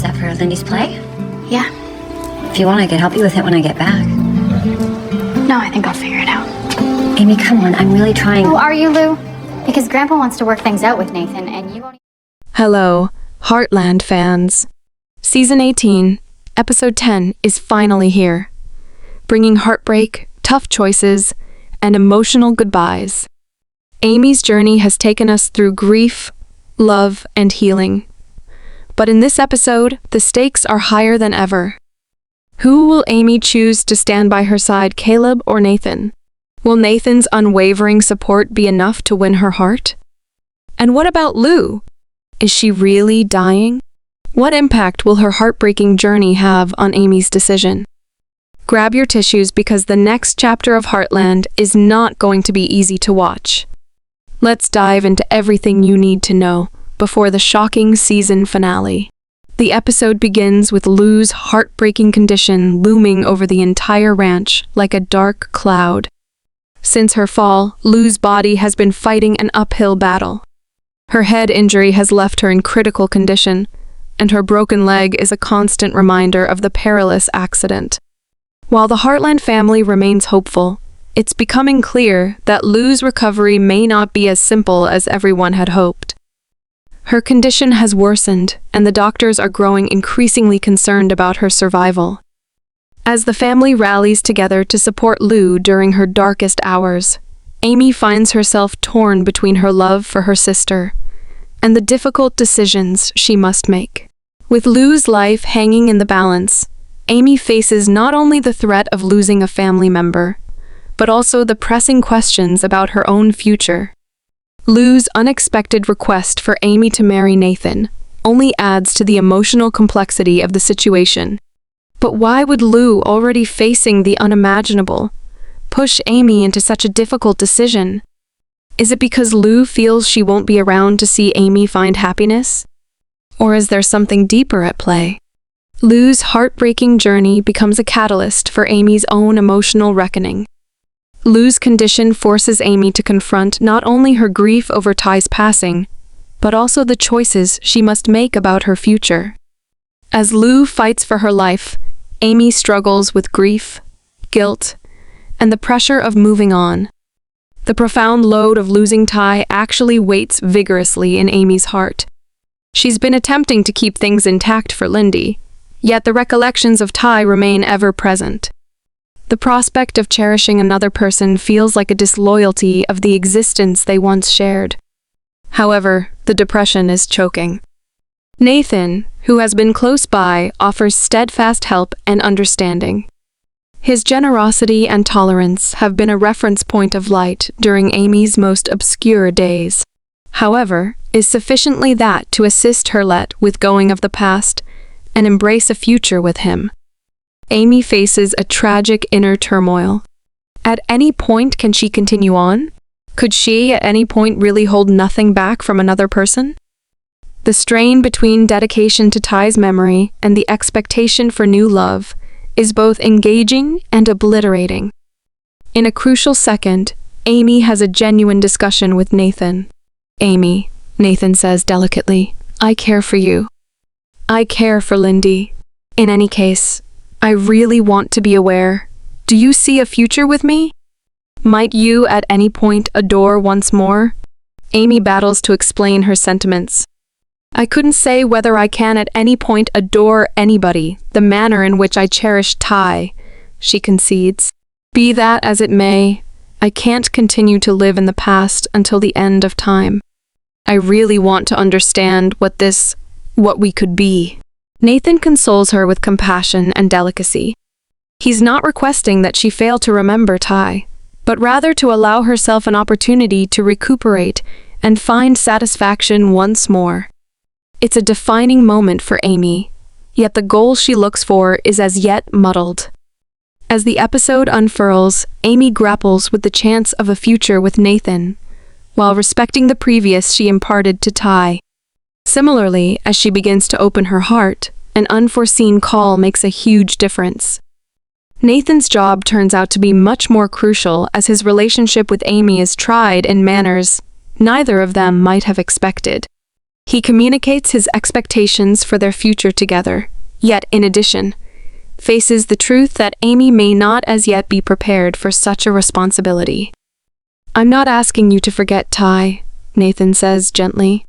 set for Lindy's play? Yeah. If you want, I could help you with it when I get back. No, I think I'll figure it out. Amy, come on, I'm really trying. Who are you, Lou? Because Grandpa wants to work things out with Nathan, and you won't... Hello, Heartland fans. Season 18, Episode 10 is finally here, bringing heartbreak, tough choices, and emotional goodbyes. Amy's journey has taken us through grief, love, and healing. But in this episode, the stakes are higher than ever. Who will Amy choose to stand by her side, Caleb or Nathan? Will Nathan's unwavering support be enough to win her heart? And what about Lou? Is she really dying? What impact will her heartbreaking journey have on Amy's decision? Grab your tissues because the next chapter of Heartland is not going to be easy to watch. Let's dive into everything you need to know before the shocking season finale. The episode begins with Lou's heartbreaking condition looming over the entire ranch like a dark cloud. Since her fall, Lou's body has been fighting an uphill battle. Her head injury has left her in critical condition, and her broken leg is a constant reminder of the perilous accident. While the Heartland family remains hopeful, it's becoming clear that Lou's recovery may not be as simple as everyone had hoped. Her condition has worsened, and the doctors are growing increasingly concerned about her survival. As the family rallies together to support Lou during her darkest hours, Amy finds herself torn between her love for her sister and the difficult decisions she must make. With Lou's life hanging in the balance, Amy faces not only the threat of losing a family member, but also the pressing questions about her own future. Lou's unexpected request for Amy to marry Nathan only adds to the emotional complexity of the situation. But why would Lou, already facing the unimaginable, push Amy into such a difficult decision? Is it because Lou feels she won't be around to see Amy find happiness? Or is there something deeper at play? Lou's heartbreaking journey becomes a catalyst for Amy's own emotional reckoning. Lou's condition forces Amy to confront not only her grief over Ty's passing, but also the choices she must make about her future. As Lou fights for her life, Amy struggles with grief, guilt, and the pressure of moving on. The profound load of losing Ty actually weighs vigorously in Amy's heart. She's been attempting to keep things intact for Lindy, yet the recollections of Ty remain ever present. The prospect of cherishing another person feels like a disloyalty of the existence they once shared. However, the depression is choking. Nathan, who has been close by, offers steadfast help and understanding. His generosity and tolerance have been a reference point of light during Amy's most obscure days. However, is sufficiently that to assist her let with going of the past and embrace a future with him. Amy faces a tragic inner turmoil. At any point can she continue on? Could she at any point really hold nothing back from another person? The strain between dedication to Ty's memory and the expectation for new love is both engaging and obliterating. In a crucial second, Amy has a genuine discussion with Nathan. "Amy," Nathan says delicately, "I care for you. I care for Lindy. In any case, I really want to be aware. Do you see a future with me? Might you at any point adore once more?" Amy battles to explain her sentiments. "I couldn't say whether I can at any point adore anybody, the manner in which I cherish Ty," she concedes. "Be that as it may, I can't continue to live in the past until the end of time. I really want to understand what we could be." Nathan consoles her with compassion and delicacy. He's not requesting that she fail to remember Ty, but rather to allow herself an opportunity to recuperate and find satisfaction once more. It's a defining moment for Amy, yet the goal she looks for is as yet muddled. As the episode unfurls, Amy grapples with the chance of a future with Nathan, while respecting the previous she imparted to Ty. Similarly, as she begins to open her heart, an unforeseen call makes a huge difference. Nathan's job turns out to be much more crucial as his relationship with Amy is tried in manners neither of them might have expected. He communicates his expectations for their future together, yet, in addition, faces the truth that Amy may not as yet be prepared for such a responsibility. "I'm not asking you to forget Ty," Nathan says gently,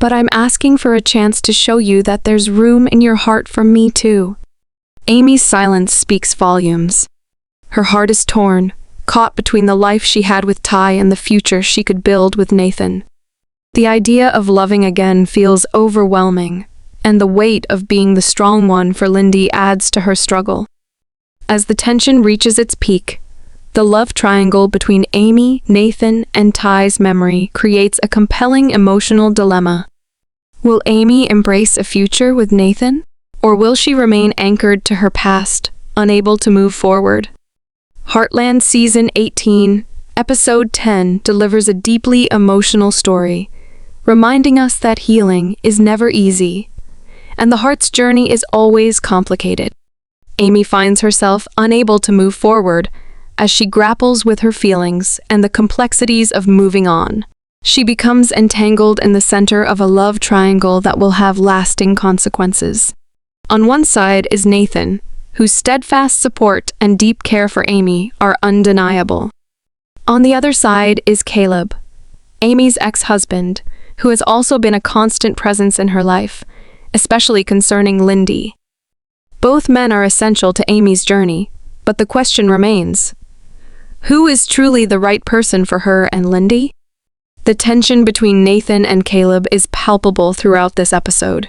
"but I'm asking for a chance to show you that there's room in your heart for me too." Amy's silence speaks volumes. Her heart is torn, caught between the life she had with Ty and the future she could build with Nathan. The idea of loving again feels overwhelming, and the weight of being the strong one for Lindy adds to her struggle. As the tension reaches its peak, the love triangle between Amy, Nathan, and Ty's memory creates a compelling emotional dilemma. Will Amy embrace a future with Nathan, or will she remain anchored to her past, unable to move forward? Heartland Season 18, Episode 10 delivers a deeply emotional story, reminding us that healing is never easy, and the heart's journey is always complicated. Amy finds herself unable to move forward as she grapples with her feelings and the complexities of moving on. She becomes entangled in the center of a love triangle that will have lasting consequences. On one side is Nathan, whose steadfast support and deep care for Amy are undeniable. On the other side is Caleb, Amy's ex-husband, who has also been a constant presence in her life, especially concerning Lindy. Both men are essential to Amy's journey, but the question remains: who is truly the right person for her and Lindy? The tension between Nathan and Caleb is palpable throughout this episode.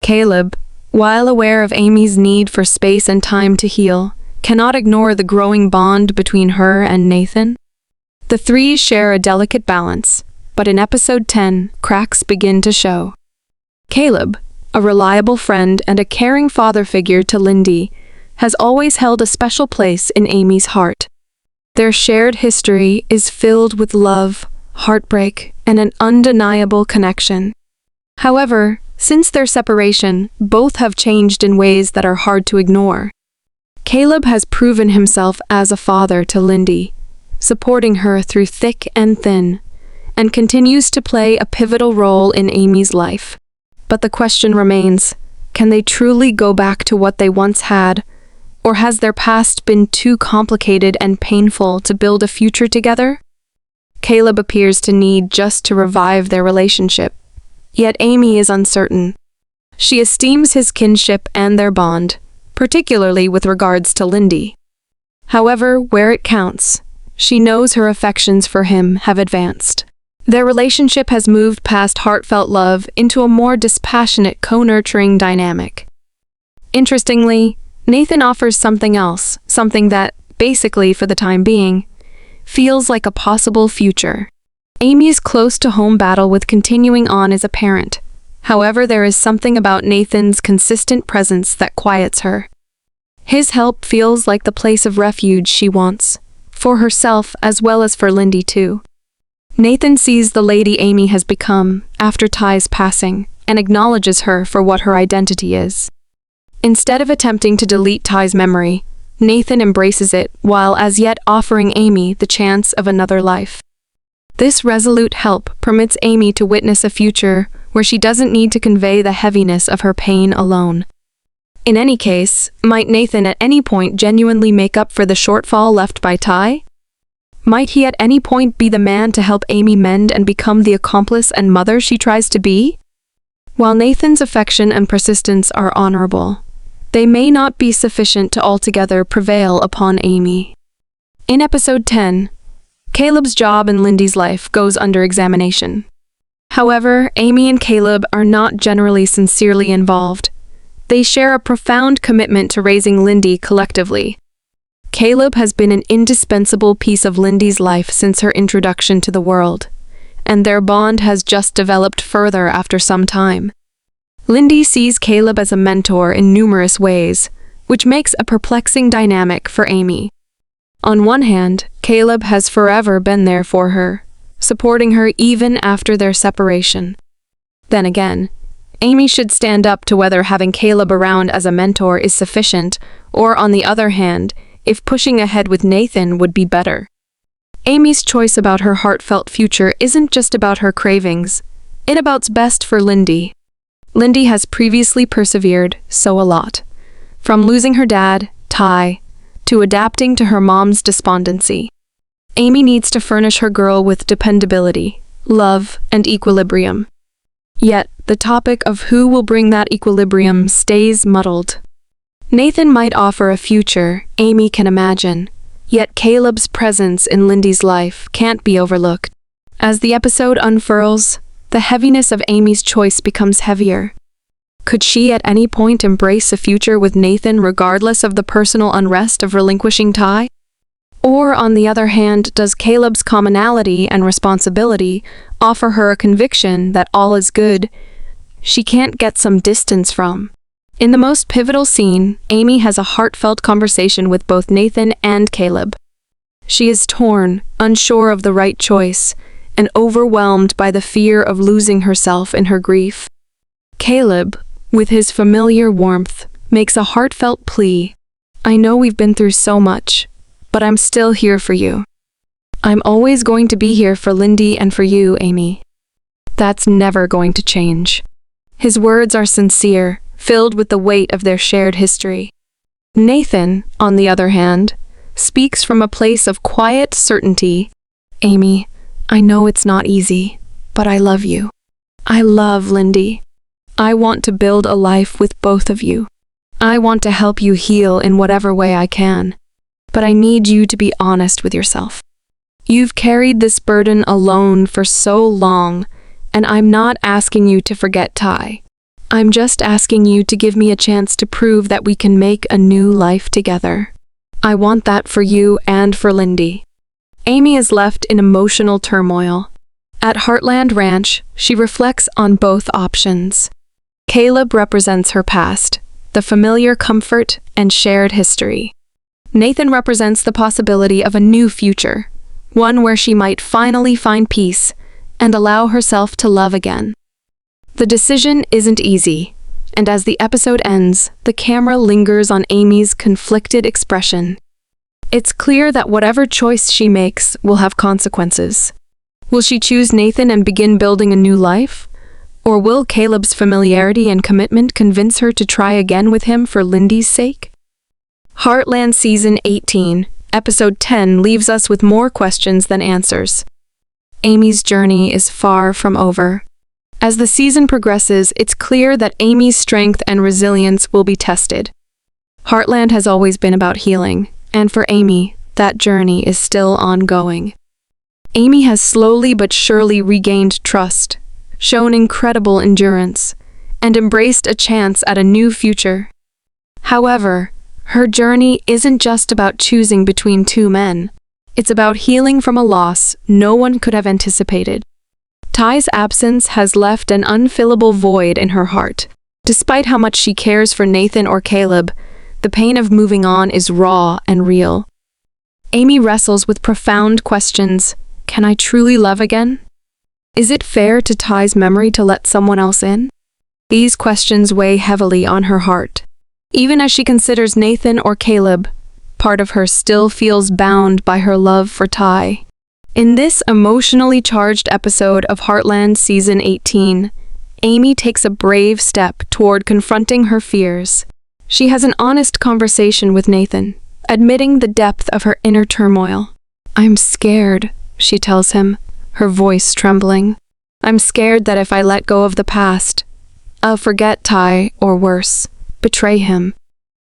Caleb, while aware of Amy's need for space and time to heal, cannot ignore the growing bond between her and Nathan. The three share a delicate balance, but in episode 10, cracks begin to show. Caleb, a reliable friend and a caring father figure to Lindy, has always held a special place in Amy's heart. Their shared history is filled with love, heartbreak, and an undeniable connection. However, since their separation, both have changed in ways that are hard to ignore. Caleb has proven himself as a father to Lindy, supporting her through thick and thin, and continues to play a pivotal role in Amy's life. But the question remains, can they truly go back to what they once had, or has their past been too complicated and painful to build a future together? Caleb appears to need just to revive their relationship, yet Amy is uncertain. She esteems his kinship and their bond, particularly with regards to Lindy. However, where it counts, she knows her affections for him have advanced. Their relationship has moved past heartfelt love into a more dispassionate, co-nurturing dynamic. Interestingly, Nathan offers something else, something that, basically for the time being, feels like a possible future. Amy's close-to-home battle with continuing on is apparent. However, there is something about Nathan's consistent presence that quiets her. His help feels like the place of refuge she wants, for herself as well as for Lindy too. Nathan sees the lady Amy has become after Ty's passing and acknowledges her for what her identity is. Instead of attempting to delete Ty's memory, Nathan embraces it while as yet offering Amy the chance of another life. This resolute help permits Amy to witness a future where she doesn't need to convey the heaviness of her pain alone. In any case, might Nathan at any point genuinely make up for the shortfall left by Ty? Might he at any point be the man to help Amy mend and become the accomplice and mother she tries to be? While Nathan's affection and persistence are honorable, they may not be sufficient to altogether prevail upon Amy. In episode 10, Caleb's job in Lindy's life goes under examination. However, Amy and Caleb are not generally sincerely involved. They share a profound commitment to raising Lindy collectively. Caleb has been an indispensable piece of Lindy's life since her introduction to the world, and their bond has just developed further after some time. Lindy sees Caleb as a mentor in numerous ways, which makes a perplexing dynamic for Amy. On one hand, Caleb has forever been there for her, supporting her even after their separation. Then again, Amy should stand up to whether having Caleb around as a mentor is sufficient, or on the other hand, if pushing ahead with Nathan would be better. Amy's choice about her heartfelt future isn't just about her cravings, It about's best for Lindy. Lindy has previously persevered so a lot. From losing her dad, Ty, to adapting to her mom's despondency. Amy needs to furnish her girl with dependability, love, and equilibrium. Yet, the topic of who will bring that equilibrium stays muddled. Nathan might offer a future Amy can imagine, yet Caleb's presence in Lindy's life can't be overlooked. As the episode unfurls, the heaviness of Amy's choice becomes heavier. Could she at any point embrace a future with Nathan regardless of the personal unrest of relinquishing Ty? Or, on the other hand, does Caleb's commonality and responsibility offer her a conviction that all is good she can't get some distance from? In the most pivotal scene, Amy has a heartfelt conversation with both Nathan and Caleb. She is torn, unsure of the right choice, and overwhelmed by the fear of losing herself in her grief. Caleb, with his familiar warmth, makes a heartfelt plea. I know we've been through so much, but I'm still here for you. I'm always going to be here for Lindy and for you, Amy. That's never going to change. His words are sincere, filled with the weight of their shared history. Nathan, on the other hand, speaks from a place of quiet certainty. Amy, I know it's not easy, but I love you. I love Lindy. I want to build a life with both of you. I want to help you heal in whatever way I can. But I need you to be honest with yourself. You've carried this burden alone for so long, and I'm not asking you to forget Ty. I'm just asking you to give me a chance to prove that we can make a new life together. I want that for you and for Lindy. Amy is left in emotional turmoil. At Heartland Ranch, she reflects on both options. Caleb represents her past, the familiar comfort and shared history. Nathan represents the possibility of a new future, one where she might finally find peace and allow herself to love again. The decision isn't easy, and as the episode ends, the camera lingers on Amy's conflicted expression. It's clear that whatever choice she makes will have consequences. Will she choose Nathan and begin building a new life? Or will Caleb's familiarity and commitment convince her to try again with him for Lindy's sake? Heartland Season 18, Episode 10 leaves us with more questions than answers. Amy's journey is far from over. As the season progresses, it's clear that Amy's strength and resilience will be tested. Heartland has always been about healing, and for Amy, that journey is still ongoing. Amy has slowly but surely regained trust, shown incredible endurance, and embraced a chance at a new future. However, her journey isn't just about choosing between two men. It's about healing from a loss no one could have anticipated. Ty's absence has left an unfillable void in her heart. Despite how much she cares for Nathan or Caleb, the pain of moving on is raw and real. Amy wrestles with profound questions. Can I truly love again? Is it fair to Ty's memory to let someone else in? These questions weigh heavily on her heart. Even as she considers Nathan or Caleb, part of her still feels bound by her love for Ty. In this emotionally charged episode of Heartland Season 18, Amy takes a brave step toward confronting her fears. She has an honest conversation with Nathan, admitting the depth of her inner turmoil. I'm scared, she tells him, her voice trembling. I'm scared that if I let go of the past, I'll forget Ty, or worse, betray him.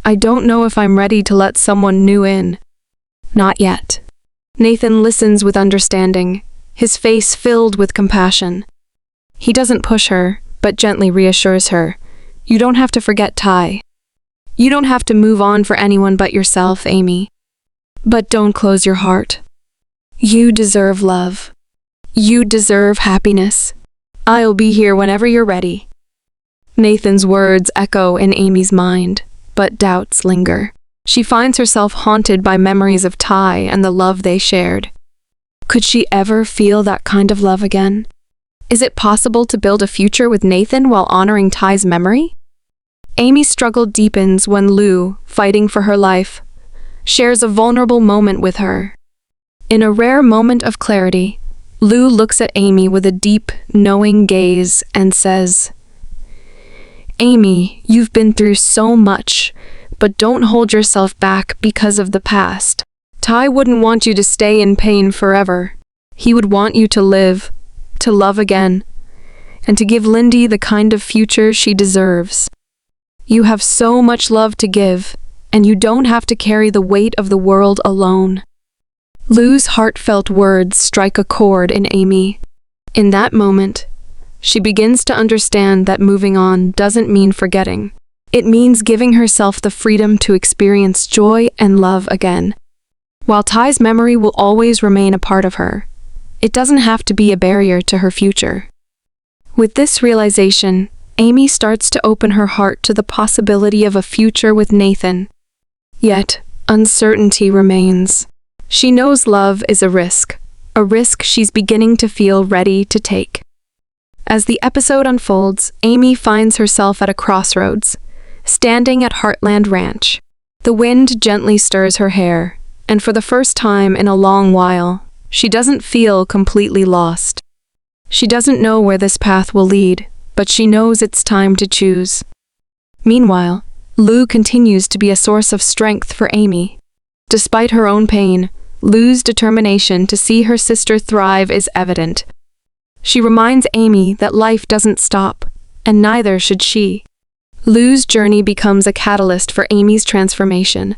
I don't know if I'm ready to let someone new in. Not yet. Nathan listens with understanding, his face filled with compassion. He doesn't push her, but gently reassures her. You don't have to forget Ty. You don't have to move on for anyone but yourself, Amy. But don't close your heart. You deserve love. You deserve happiness. I'll be here whenever you're ready. Nathan's words echo in Amy's mind, but doubts linger. She finds herself haunted by memories of Ty and the love they shared. Could she ever feel that kind of love again? Is it possible to build a future with Nathan while honoring Ty's memory? Amy's struggle deepens when Lou, fighting for her life, shares a vulnerable moment with her. In a rare moment of clarity, Lou looks at Amy with a deep, knowing gaze and says, "Amy, you've been through so much, but don't hold yourself back because of the past. Ty wouldn't want you to stay in pain forever. He would want you to live, to love again, and to give Lindy the kind of future she deserves. You have so much love to give, and you don't have to carry the weight of the world alone." Lou's heartfelt words strike a chord in Amy. In that moment, she begins to understand that moving on doesn't mean forgetting. It means giving herself the freedom to experience joy and love again. While Ty's memory will always remain a part of her, it doesn't have to be a barrier to her future. With this realization, Amy starts to open her heart to the possibility of a future with Nathan. Yet, uncertainty remains. She knows love is a risk she's beginning to feel ready to take. As the episode unfolds, Amy finds herself at a crossroads, standing at Heartland Ranch. The wind gently stirs her hair, and for the first time in a long while, she doesn't feel completely lost. She doesn't know where this path will lead, but she knows it's time to choose. Meanwhile, Lou continues to be a source of strength for Amy. Despite her own pain, Lou's determination to see her sister thrive is evident. She reminds Amy that life doesn't stop, and neither should she. Lou's journey becomes a catalyst for Amy's transformation,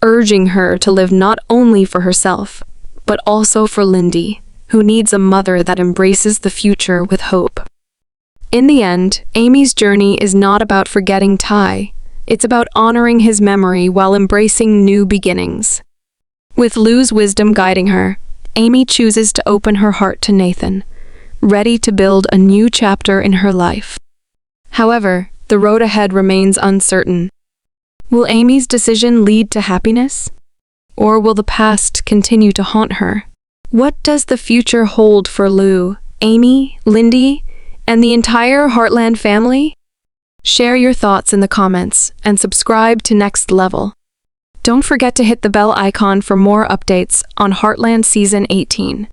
urging her to live not only for herself, but also for Lindy, who needs a mother that embraces the future with hope. In the end, Amy's journey is not about forgetting Ty. It's about honoring his memory while embracing new beginnings. With Lou's wisdom guiding her, Amy chooses to open her heart to Nathan, ready to build a new chapter in her life. However, the road ahead remains uncertain. Will Amy's decision lead to happiness? Or will the past continue to haunt her? What does the future hold for Lou, Amy, Lindy, and the entire Heartland family? Share your thoughts in the comments and subscribe to Next Level. Don't forget to hit the bell icon for more updates on Heartland Season 18.